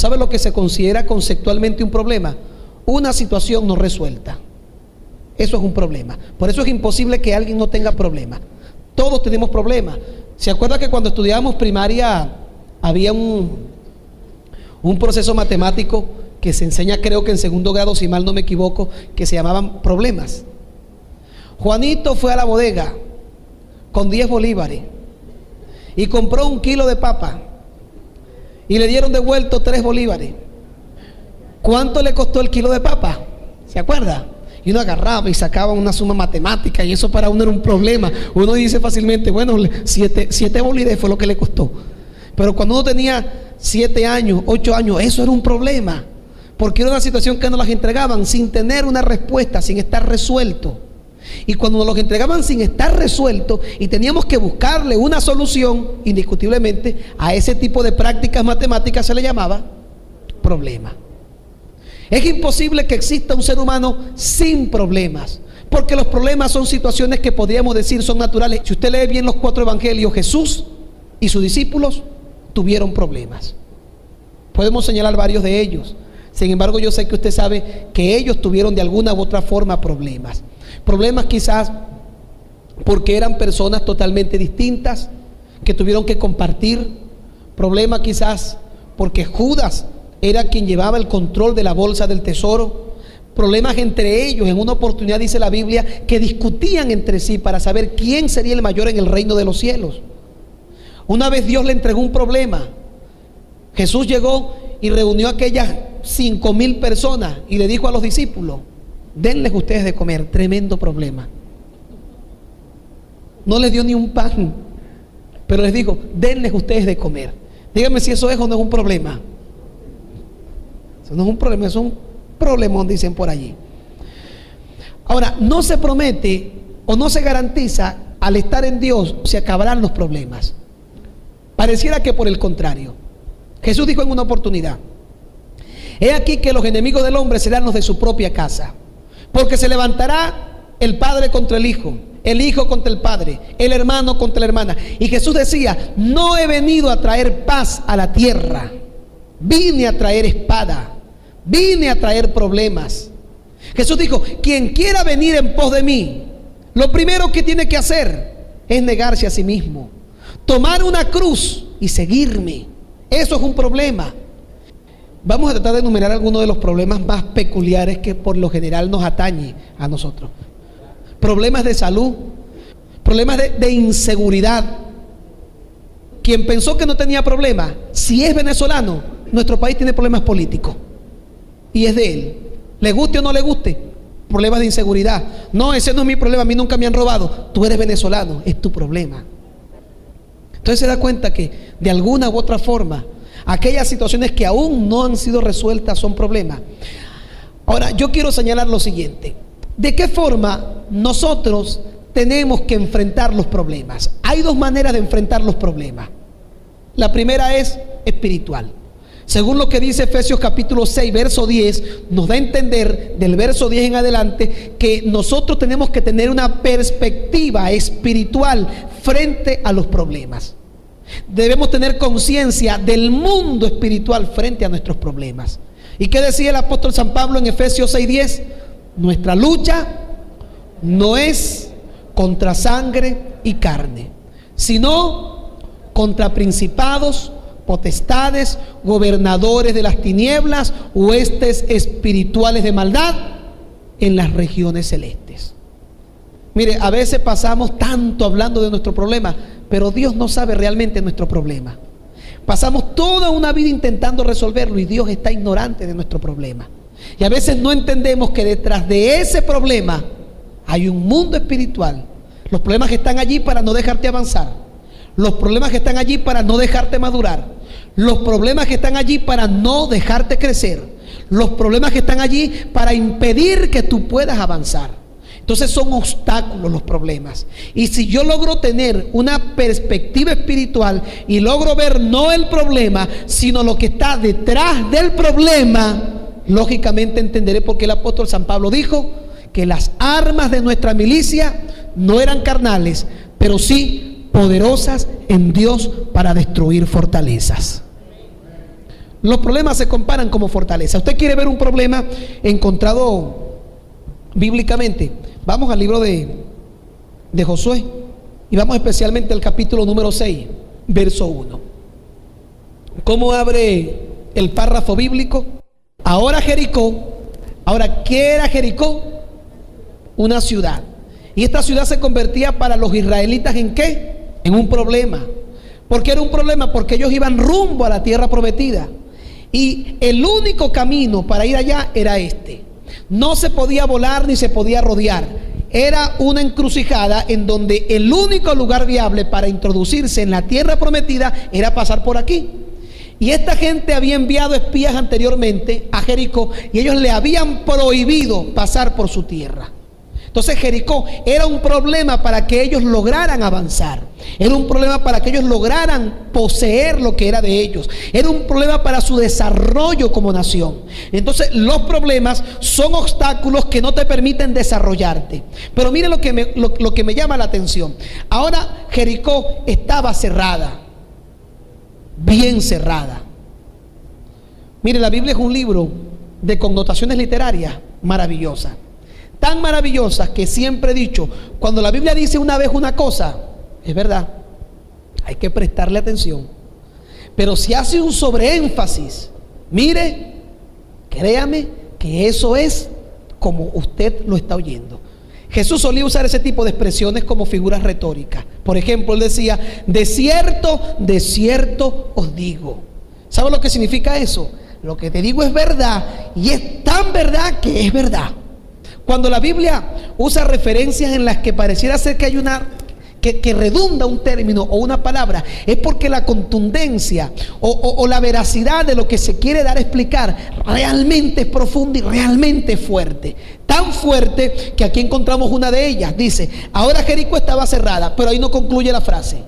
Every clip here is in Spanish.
¿Sabe lo que se considera conceptualmente un problema? Una situación no resuelta. Eso es un problema. Por eso es imposible que alguien no tenga problemas. Todos tenemos problemas. ¿Se acuerda que cuando estudiábamos primaria había un proceso matemático que se enseña, creo que en segundo grado, si mal no me equivoco, que se llamaban problemas? Juanito fue a la bodega con 10 bolívares y compró 1 kilo de papa y le dieron devuelto 3 bolívares. ¿Cuánto le costó el kilo de papa? ¿Se acuerda? Y uno agarraba y sacaba una suma matemática, y eso para uno era un problema. Uno dice fácilmente, bueno, 7 bolívares fue lo que le costó. Pero cuando uno tenía 7 años, 8 años, eso era un problema, porque era una situación que nos las entregaban sin tener una respuesta, sin estar resuelto. Y cuando nos los entregaban sin estar resuelto y teníamos que buscarle una solución, indiscutiblemente a ese tipo de prácticas matemáticas se le llamaba problema. Es imposible que exista un ser humano sin problemas, porque los problemas son situaciones que podríamos decir son naturales. Si usted lee bien los 4 evangelios, Jesús y sus discípulos tuvieron problemas. Podemos señalar varios de ellos. Sin embargo, yo sé que usted sabe que ellos tuvieron de alguna u otra forma problemas. Problemas quizás porque eran personas totalmente distintas que tuvieron que compartir. Problemas quizás porque Judas era quien llevaba el control de la bolsa del tesoro. Problemas entre ellos. En una oportunidad dice la Biblia que discutían entre sí para saber quién sería el mayor en el reino de los cielos. Una vez Dios le entregó un problema. Jesús llegó y reunió a aquellas 5,000 personas y le dijo a los discípulos: denles ustedes de comer. Tremendo problema. No les dio ni un pan, pero les dijo: denles ustedes de comer. Díganme si eso es o no es un problema. Eso no es un problema, es un problemón, dicen por allí. Ahora, no se promete o no se garantiza al estar en Dios se acabarán los problemas. Pareciera que por el contrario. Jesús dijo en una oportunidad: he aquí que los enemigos del hombre serán los de su propia casa, porque se levantará el padre contra el hijo contra el padre, el hermano contra la hermana. Y Jesús decía: no he venido a traer paz a la tierra, vine a traer espada, vine a traer problemas. Jesús dijo: quien quiera venir en pos de mí, lo primero que tiene que hacer es negarse a sí mismo, tomar una cruz y seguirme. Eso es un problema. Vamos a tratar de enumerar algunos de los problemas más peculiares que por lo general nos atañe a nosotros. Problemas de salud, problemas de inseguridad. Quien pensó que no tenía problemas, si es venezolano, nuestro país tiene problemas políticos y es de él, le guste o no le guste. Problemas de inseguridad. No, ese no es mi problema, a mí nunca me han robado. Tú eres venezolano, es tu problema. Entonces se da cuenta que de alguna u otra forma aquellas situaciones que aún no han sido resueltas son problemas. Ahora, yo quiero señalar lo siguiente: ¿de qué forma nosotros tenemos que enfrentar los problemas? Hay 2 maneras de enfrentar los problemas. La primera es espiritual. Según lo que dice Efesios capítulo 6, verso 10, nos da a entender del verso 10 en adelante que nosotros tenemos que tener una perspectiva espiritual frente a los problemas. Debemos tener conciencia del mundo espiritual frente a nuestros problemas. ¿Y qué decía el apóstol San Pablo en Efesios 6:10? Nuestra lucha no es contra sangre y carne, sino contra principados, potestades, gobernadores de las tinieblas, huestes espirituales de maldad en las regiones celestes. Mire, a veces pasamos tanto hablando de nuestro problema, pero Dios no sabe realmente nuestro problema. Pasamos toda una vida intentando resolverlo y Dios está ignorante de nuestro problema. Y a veces no entendemos que detrás de ese problema hay un mundo espiritual. Los problemas que están allí para no dejarte avanzar, los problemas que están allí para no dejarte madurar, los problemas que están allí para no dejarte crecer, los problemas que están allí para impedir que tú puedas avanzar. Entonces son obstáculos los problemas. Y si yo logro tener una perspectiva espiritual y logro ver no el problema, sino lo que está detrás del problema, lógicamente entenderé por qué el apóstol San Pablo dijo que las armas de nuestra milicia no eran carnales, pero sí poderosas en Dios para destruir fortalezas. Los problemas se comparan como fortaleza. ¿Usted quiere ver un problema encontrado bíblicamente? Vamos al libro de Josué y vamos especialmente al capítulo número 6, verso 1. ¿Cómo abre el párrafo bíblico? Ahora Jericó. Ahora, ¿qué era Jericó? Una ciudad. Y esta ciudad se convertía para los israelitas ¿en qué? En un problema. ¿Por qué era un problema? Porque ellos iban rumbo a la tierra prometida. Y el único camino para ir allá era este. No se podía volar ni se podía rodear. Era una encrucijada en donde el único lugar viable para introducirse en la tierra prometida era pasar por aquí. Y esta gente había enviado espías anteriormente a Jericó y ellos le habían prohibido pasar por su tierra. Entonces Jericó era un problema para que ellos lograran avanzar. Era un problema para que ellos lograran poseer lo que era de ellos. Era un problema para su desarrollo como nación. Entonces los problemas son obstáculos que no te permiten desarrollarte. Pero mire lo que me llama la atención. Ahora Jericó estaba cerrada. Bien cerrada. Mire, la Biblia es un libro de connotaciones literarias maravillosas. Tan maravillosas que siempre he dicho, cuando la Biblia dice una vez una cosa, es verdad, hay que prestarle atención. Pero si hace un sobreénfasis, mire, créame que eso es como usted lo está oyendo. Jesús solía usar ese tipo de expresiones como figuras retóricas. Por ejemplo, él decía, de cierto os digo. ¿Sabe lo que significa eso? Lo que te digo es verdad y es tan verdad que es verdad. Cuando la Biblia usa referencias en las que pareciera ser que hay que redunda un término o una palabra, es porque la contundencia o la veracidad de lo que se quiere dar a explicar realmente es profunda y realmente fuerte. Tan fuerte que aquí encontramos una de ellas. Dice, ahora Jericó estaba cerrada, pero ahí no concluye la frase.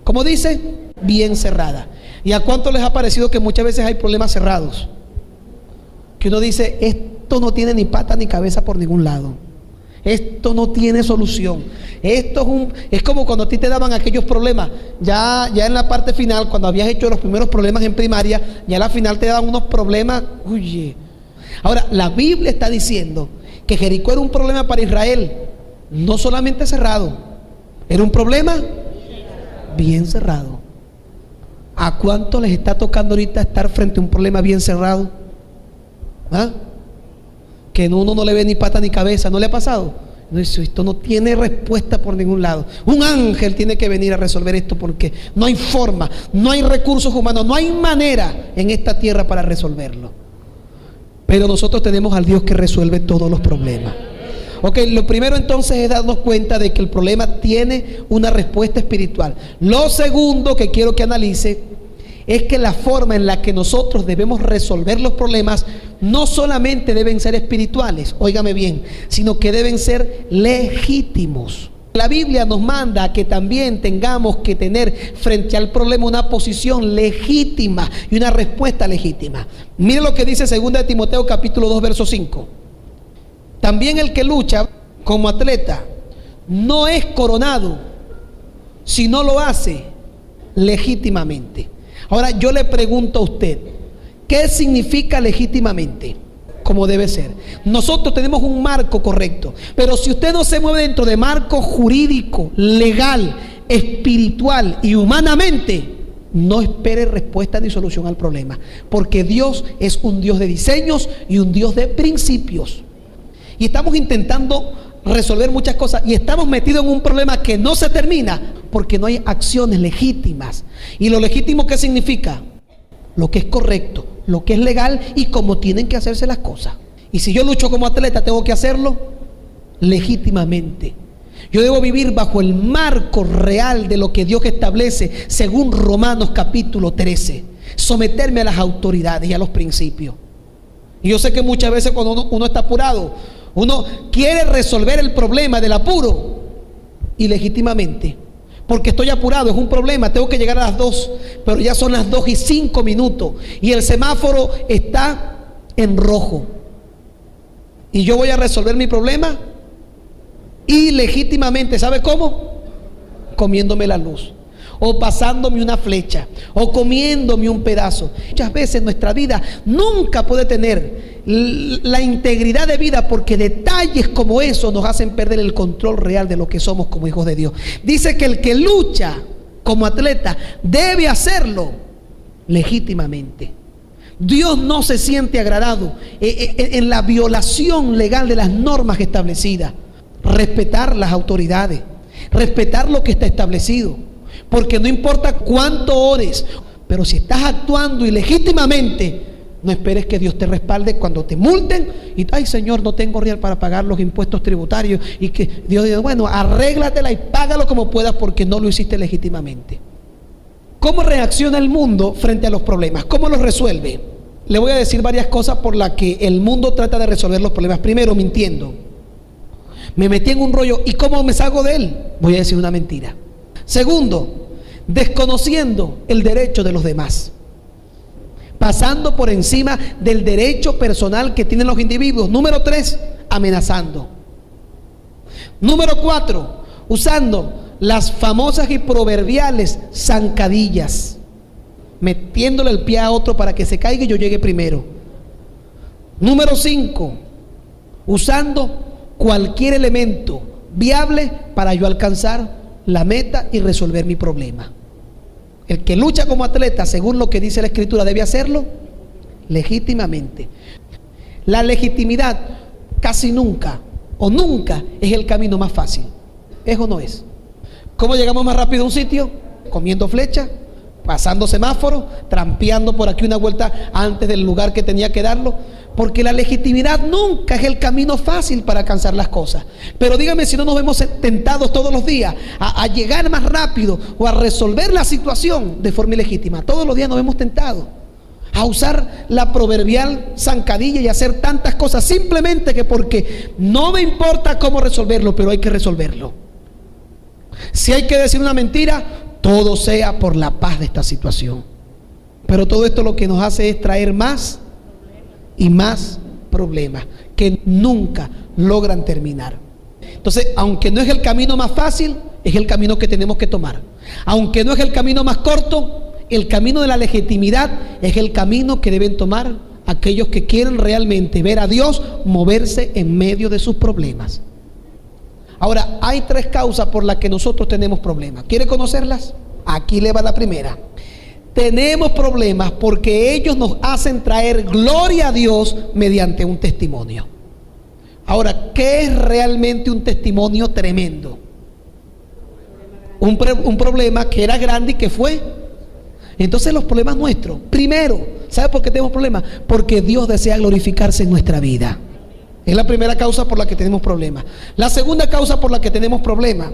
¿Cómo dice? Bien cerrada. ¿Y a cuánto les ha parecido que muchas veces hay problemas cerrados? Que uno dice, esto no tiene ni pata ni cabeza por ningún lado. Esto no tiene solución. Esto es como cuando a ti te daban aquellos problemas. Ya en la parte final, cuando habías hecho los primeros problemas en primaria, ya a la final te daban unos problemas. Oye. Ahora, la Biblia está diciendo que Jericó era un problema para Israel. No solamente cerrado. Era un problema bien cerrado. ¿A cuánto les está tocando ahorita estar frente a un problema bien cerrado? ¿Ah? Que uno no le ve ni pata ni cabeza. ¿No le ha pasado? No, esto no tiene respuesta por ningún lado. Un ángel tiene que venir a resolver esto porque no hay forma, no hay recursos humanos, no hay manera en esta tierra para resolverlo. Pero nosotros tenemos al Dios que resuelve todos los problemas. Ok, lo primero entonces es darnos cuenta de que el problema tiene una respuesta espiritual. Lo segundo que quiero que analice es que la forma en la que nosotros debemos resolver los problemas no solamente deben ser espirituales, óigame bien, sino que deben ser legítimos. La Biblia nos manda a que también tengamos que tener frente al problema una posición legítima y una respuesta legítima. Mire lo que dice 2 de Timoteo capítulo 2 verso 5. También el que lucha como atleta no es coronado si no lo hace legítimamente. Ahora yo le pregunto a usted, ¿qué significa legítimamente? Como debe ser. Nosotros tenemos un marco correcto, pero si usted no se mueve dentro de marco jurídico, legal, espiritual y humanamente, no espere respuesta ni solución al problema, porque Dios es un Dios de diseños y un Dios de principios. Y estamos intentando resolver muchas cosas y estamos metidos en un problema que no se termina porque no hay acciones legítimas. ¿Y lo legítimo qué significa? Lo que es correcto, lo que es legal y cómo tienen que hacerse las cosas. Y si yo lucho como atleta, tengo que hacerlo legítimamente. Yo debo vivir bajo el marco real de lo que Dios establece según Romanos capítulo 13. Someterme a las autoridades y a los principios. Y yo sé que muchas veces cuando uno está apurado, uno quiere resolver el problema del apuro ilegítimamente. Porque estoy apurado, es un problema, tengo que llegar a las 2, pero ya son las 2:05 y el semáforo está en rojo. Y yo voy a resolver mi problema ilegítimamente, ¿sabe cómo? Comiéndome la luz. o pasándome una flecha, o comiéndome un pedazo. Muchas veces nuestra vida nunca puede tener la integridad de vida, porque detalles como eso nos hacen perder el control real de lo que somos como hijos de Dios. Dice que el que lucha como atleta debe hacerlo legítimamente. Dios no se siente agradado en la violación legal de las normas establecidas. Respetar las autoridades, respetar lo que está establecido, porque no importa cuánto ores, pero si estás actuando ilegítimamente, no esperes que Dios te respalde cuando te multen y, ay Señor, no tengo real para pagar los impuestos tributarios, y que Dios diga, bueno, arréglatela y págalo como puedas, porque no lo hiciste legítimamente. ¿Cómo reacciona el mundo frente a los problemas? ¿Cómo los resuelve? Le voy a decir varias cosas por las que el mundo trata de resolver los problemas. Primero, mintiendo. Me metí en un rollo, ¿y cómo me salgo de él? Voy a decir una mentira. Segundo, desconociendo el derecho de los demás, pasando por encima del derecho personal que tienen los individuos. Número 3, amenazando. Número 4, usando las famosas y proverbiales zancadillas, metiéndole el pie a otro para que se caiga y yo llegue primero. Número 5, usando cualquier elemento viable para yo alcanzar la meta y resolver mi problema. El que lucha como atleta, según lo que dice la Escritura, debe hacerlo legítimamente. La legitimidad casi nunca o nunca es el camino más fácil. ¿Es o no es? ¿Cómo llegamos más rápido a un sitio? Comiendo flecha, pasando semáforos, trampeando por aquí una vuelta antes del lugar que tenía que darlo. Porque la legitimidad nunca es el camino fácil para alcanzar las cosas. Pero dígame si no nos vemos tentados todos los días a llegar más rápido o a resolver la situación de forma ilegítima. Todos los días nos vemos tentados a usar la proverbial zancadilla y hacer tantas cosas simplemente que porque no me importa cómo resolverlo, pero hay que resolverlo. Si hay que decir una mentira, todo sea por la paz de esta situación. Pero todo esto lo que nos hace es traer más y más problemas que nunca logran terminar. Entonces, aunque no es el camino más fácil, es el camino que tenemos que tomar. Aunque no es el camino más corto, el camino de la legitimidad es el camino que deben tomar aquellos que quieren realmente ver a Dios moverse en medio de sus problemas. Ahora, hay 3 causas por las que nosotros tenemos problemas. ¿Quiere conocerlas? Aquí le va la primera. Tenemos problemas porque ellos nos hacen traer gloria a Dios mediante un testimonio. Ahora, ¿qué es realmente un testimonio tremendo? Un problema que era grande y que fue. Entonces los problemas nuestros, primero, ¿sabe por qué tenemos problemas? Porque Dios desea glorificarse en nuestra vida. Es la primera causa por la que tenemos problemas. La segunda causa por la que tenemos problemas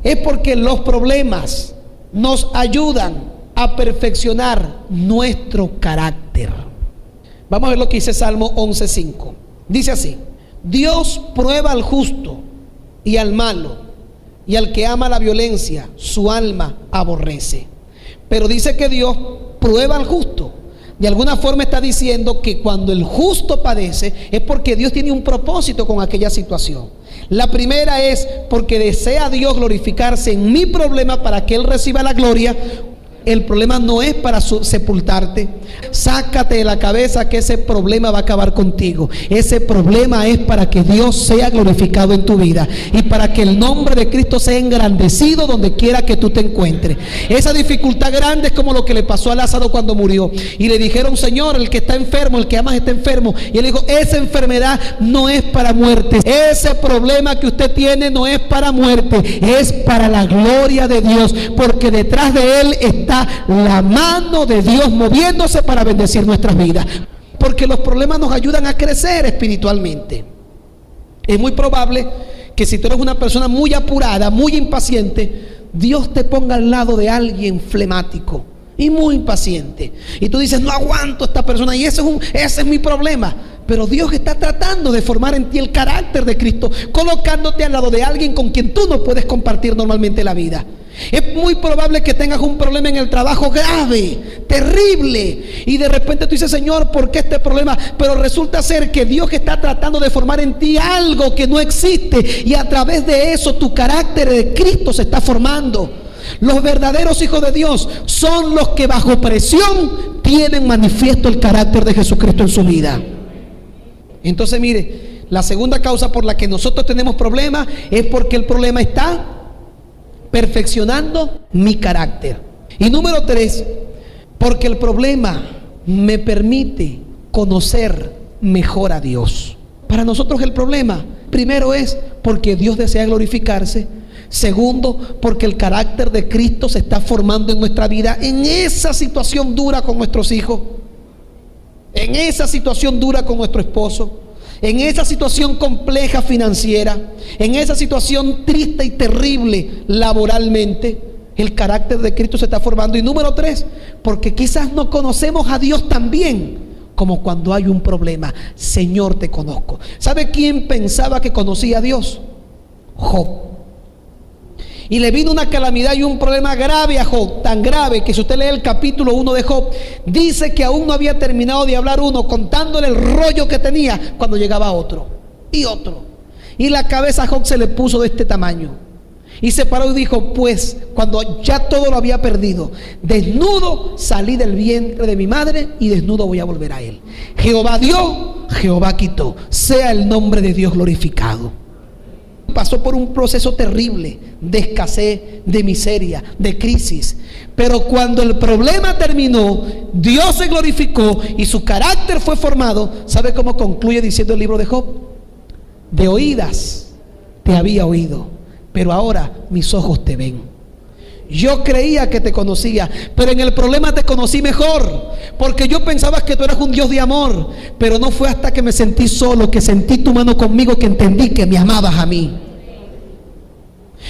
es porque los problemas nos ayudan a perfeccionar nuestro carácter. Vamos a ver lo que dice Salmo 11:5. Dice así: Dios prueba al justo y al malo, y al que ama la violencia, su alma aborrece. Pero dice que Dios prueba al justo. De alguna forma está diciendo que cuando el justo padece es porque Dios tiene un propósito con aquella situación. La primera es porque desea Dios glorificarse en mi problema para que Él reciba la gloria. El problema no es para sepultarte. Sácate de la cabeza que ese problema va a acabar contigo. Ese problema es para que Dios sea glorificado en tu vida y para que el nombre de Cristo sea engrandecido donde quiera que tú te encuentres. Esa dificultad grande es como lo que le pasó a Lázaro cuando murió. Y le dijeron: Señor, el que está enfermo, el que amas está enfermo. Y él dijo: esa enfermedad no es para muerte. Ese problema que usted tiene no es para muerte, es para la gloria de Dios, porque detrás de él está la mano de Dios moviéndose para bendecir nuestras vidas. Porque los problemas nos ayudan a crecer espiritualmente. Es muy probable que si tú eres una persona muy apurada, muy impaciente, Dios te ponga al lado de alguien flemático y muy impaciente, y tú dices: no aguanto a esta persona, y ese es mi problema. Pero Dios está tratando de formar en ti el carácter de Cristo, colocándote al lado de alguien con quien tú no puedes compartir normalmente la vida. Es muy probable que tengas un problema en el trabajo grave, terrible, y de repente tú dices: Señor, ¿por qué este problema? Pero resulta ser que Dios está tratando de formar en ti algo que no existe, y a través de eso tu carácter de Cristo se está formando. Los verdaderos hijos de Dios son los que bajo presión tienen manifiesto el carácter de Jesucristo en su vida. Entonces mire, la segunda causa por la que nosotros tenemos problemas es porque el problema está perfeccionando mi carácter. Y número 3, porque el problema me permite conocer mejor a Dios. Para nosotros el problema, primero, es porque Dios desea glorificarse. Segundo, porque el carácter de Cristo se está formando en nuestra vida, en esa situación dura con nuestros hijos, en esa situación dura con nuestro esposo, en esa situación compleja financiera, en esa situación triste y terrible laboralmente. El carácter de Cristo se está formando. Y número 3, porque quizás no conocemos a Dios tan bien como cuando hay un problema. Señor, te conozco. ¿Sabe quién pensaba que conocía a Dios? Job. Y le vino una calamidad y un problema grave a Job, tan grave que si usted lee el capítulo 1 de Job, dice que aún no había terminado de hablar uno, contándole el rollo que tenía, cuando llegaba otro y otro. Y la cabeza a Job se le puso de este tamaño. Y se paró y dijo: pues cuando ya todo lo había perdido, desnudo salí del vientre de mi madre y desnudo voy a volver a él. Jehová dio, Jehová quitó. Sea el nombre de Dios glorificado. Pasó por un proceso terrible de escasez, de miseria, de crisis. Pero cuando el problema terminó, Dios se glorificó y su carácter fue formado. ¿Sabe cómo concluye diciendo el libro de Job? De oídas te había oído, pero ahora mis ojos te ven. Yo creía que te conocía, pero en el problema te conocí mejor, porque yo pensaba que tú eras un Dios de amor, pero no fue hasta que me sentí solo, que sentí tu mano conmigo, que entendí que me amabas a mí.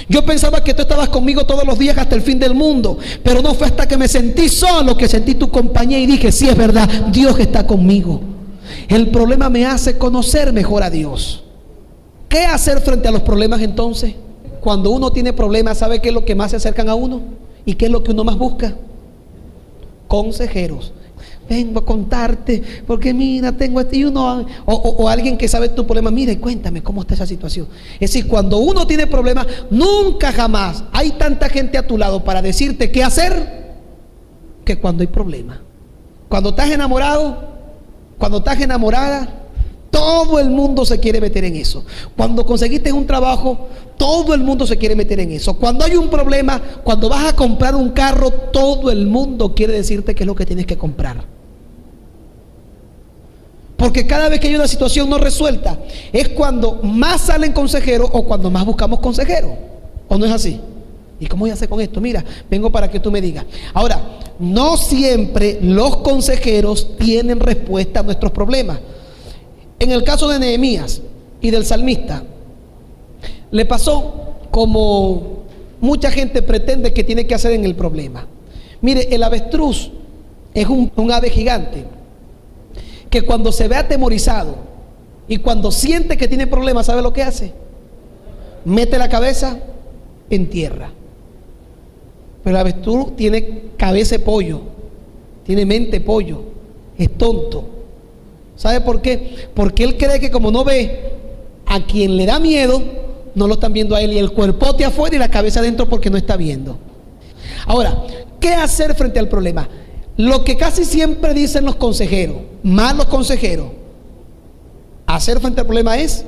Yo pensaba que tú estabas conmigo todos los días hasta el fin del mundo, pero no fue hasta que me sentí solo, que sentí tu compañía y dije: sí, es verdad, Dios está conmigo. El problema me hace conocer mejor a Dios. ¿Qué hacer frente a los problemas entonces? Cuando uno tiene problemas, ¿sabe qué es lo que más se acercan a uno? ¿Y qué es lo que uno más busca? Consejeros. Vengo a contarte, porque mira, tengo este y uno, o alguien que sabe tu problema. Mira, cuéntame cómo está esa situación. Es decir, cuando uno tiene problemas, nunca jamás hay tanta gente a tu lado para decirte qué hacer, que cuando hay problemas. Cuando estás enamorado, cuando estás enamorada, todo el mundo se quiere meter en eso. Cuando conseguiste un trabajo, todo el mundo se quiere meter en eso. Cuando hay un problema, cuando vas a comprar un carro, todo el mundo quiere decirte qué es lo que tienes que comprar. Porque cada vez que hay una situación no resuelta, es cuando más salen consejeros o cuando más buscamos consejeros. ¿O no es así? ¿Y cómo voy a hacer con esto? Mira, vengo para que tú me digas. Ahora, no siempre los consejeros tienen respuesta a nuestros problemas. En el caso de Nehemías y del salmista, le pasó como mucha gente pretende que tiene que hacer en el problema. Mire, el avestruz es un ave gigante que cuando se ve atemorizado y cuando siente que tiene problemas, ¿sabe lo que hace? Mete la cabeza en tierra. Pero el avestruz tiene cabeza de pollo, tiene mente de pollo, es tonto. ¿Sabe por qué? Porque él cree que como no ve a quien le da miedo, no lo están viendo a él, y el cuerpote afuera y la cabeza adentro porque no está viendo. Ahora, ¿qué hacer frente al problema? Lo que casi siempre dicen los consejeros, más los consejeros, hacer frente al problema es: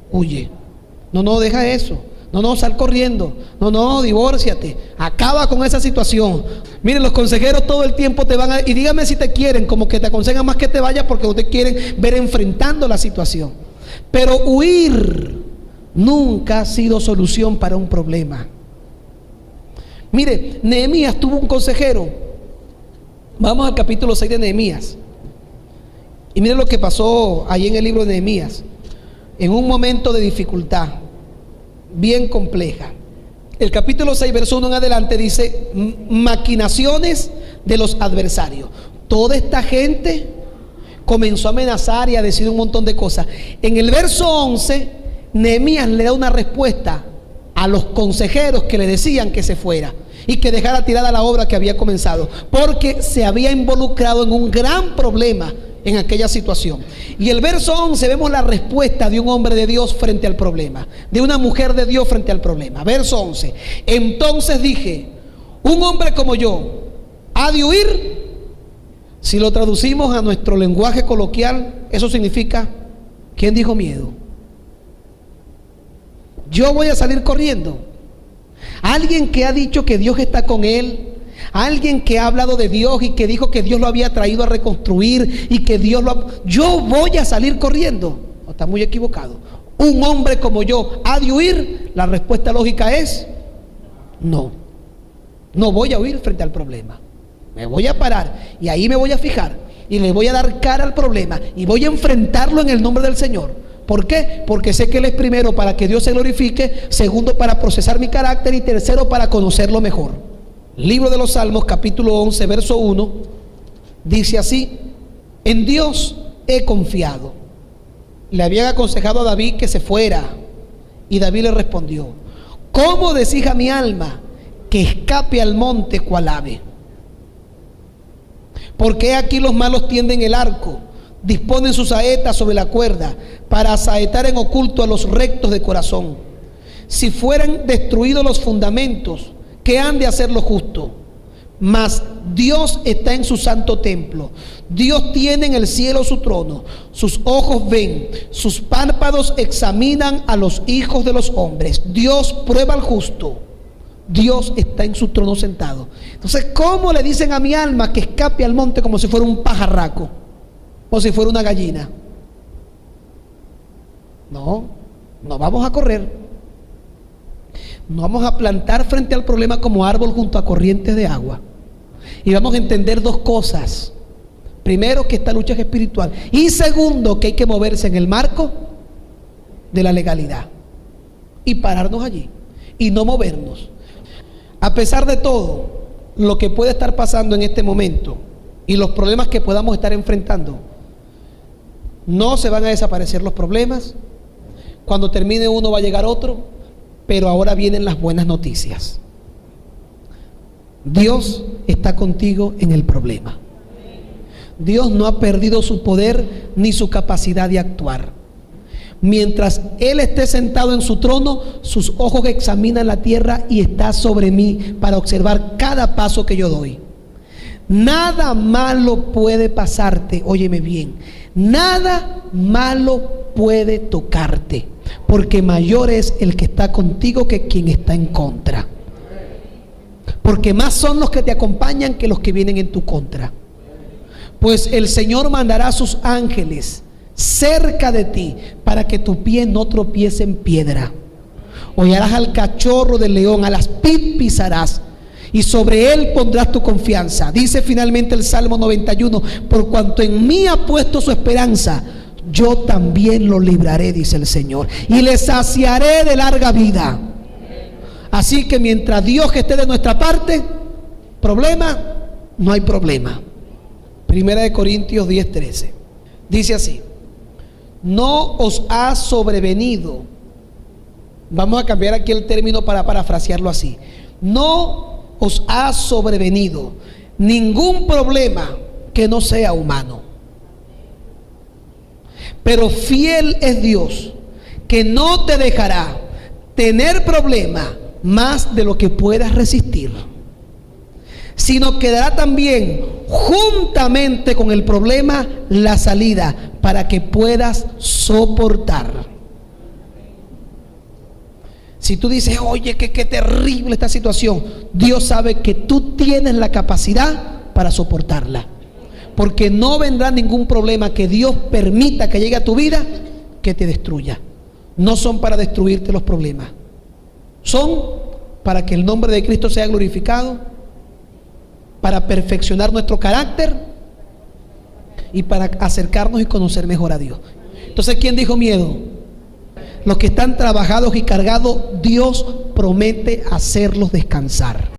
huye. No, deja eso. No, sal corriendo. No, divórciate. Acaba con esa situación. Miren, los consejeros todo el tiempo te van a... Y dígame si te quieren, como que te aconsejan más que te vayas porque no te quieren ver enfrentando la situación. Pero huir nunca ha sido solución para un problema. Mire, Nehemías tuvo un consejero. Vamos al capítulo 6 de Nehemías. Y miren lo que pasó ahí en el libro de Nehemías. En un momento de dificultad bien compleja. El capítulo 6, verso 1 en adelante dice: maquinaciones de los adversarios. Toda esta gente comenzó a amenazar y a decir un montón de cosas. En el verso 11, Nehemías le da una respuesta a los consejeros que le decían que se fuera y que dejara tirada la obra que había comenzado, porque se había involucrado en un gran problema en aquella situación. Y el verso 11 vemos la respuesta de un hombre de Dios frente al problema, de una mujer de Dios frente al problema. Verso 11: entonces dije, un hombre como yo ha de huir. Si lo traducimos a nuestro lenguaje coloquial, eso significa, ¿quién dijo miedo? Yo voy a salir corriendo. Alguien que ha dicho que Dios está con él, alguien que ha hablado de Dios y que dijo que Dios lo había traído a reconstruir y que Dios lo ha... Yo voy a salir corriendo. No, está muy equivocado. Un hombre como yo ha de huir. La respuesta lógica es no. No voy a huir frente al problema. Me voy a parar y ahí me voy a fijar y le voy a dar cara al problema y voy a enfrentarlo en el nombre del Señor. ¿Por qué? Porque sé que Él es primero para que Dios se glorifique, segundo para procesar mi carácter y tercero para conocerlo mejor. Libro de los Salmos, capítulo 11, verso 1, dice así: en Dios he confiado. Le habían aconsejado a David que se fuera y David le respondió: ¿cómo decís a mi alma que escape al monte cual ave? Porque aquí los malos tienden el arco, disponen sus saetas sobre la cuerda para asaetar en oculto a los rectos de corazón. Si fueran destruidos los fundamentos, ¿qué han de hacer los justos? Mas Dios está en su santo templo. Dios tiene en el cielo su trono. Sus ojos ven, sus párpados examinan a los hijos de los hombres. Dios prueba al justo. Dios está en su trono sentado. Entonces, ¿cómo le dicen a mi alma que escape al monte como si fuera un pajarraco o si fuera una gallina? No, no vamos a correr. No vamos a plantar frente al problema como árbol junto a corrientes de agua. Y vamos a entender dos cosas. Primero, que esta lucha es espiritual. Y segundo, que hay que moverse en el marco de la legalidad. Y pararnos allí. Y no movernos. A pesar de todo lo que puede estar pasando en este momento y los problemas que podamos estar enfrentando, no se van a desaparecer los problemas. Cuando termine uno va a llegar otro. Pero ahora vienen las buenas noticias. Dios está contigo en el problema. Dios no ha perdido su poder ni su capacidad de actuar. Mientras Él esté sentado en su trono, sus ojos examinan la tierra y está sobre mí para observar cada paso que yo doy. Nada malo puede pasarte, óyeme bien, nada malo puede tocarte, porque mayor es el que está contigo que quien está en contra. Porque más son los que te acompañan que los que vienen en tu contra. Pues el Señor mandará a sus ángeles cerca de ti para que tu pie no tropiece en piedra. Hollarás al cachorro del león, a las pid pisarás, y sobre él pondrás tu confianza. Dice finalmente el Salmo 91: por cuanto en mí ha puesto su esperanza, yo también lo libraré, dice el Señor, y le saciaré de larga vida. Así que mientras Dios esté de nuestra parte, problema, no hay problema. Primera de Corintios 10:13 dice así: no os ha sobrevenido. Vamos a cambiar aquí el término para parafrasearlo así: no os ha sobrevenido ningún problema que no sea humano. Pero fiel es Dios, que no te dejará tener problema más de lo que puedas resistir, sino que dará también juntamente con el problema la salida para que puedas soportar. Si tú dices, oye, qué terrible esta situación, Dios sabe que tú tienes la capacidad para soportarla. Porque no vendrá ningún problema que Dios permita que llegue a tu vida que te destruya. No son para destruirte los problemas. Son para que el nombre de Cristo sea glorificado, para perfeccionar nuestro carácter y para acercarnos y conocer mejor a Dios. Entonces, ¿quién dijo miedo? Los que están trabajados y cargados, Dios promete hacerlos descansar.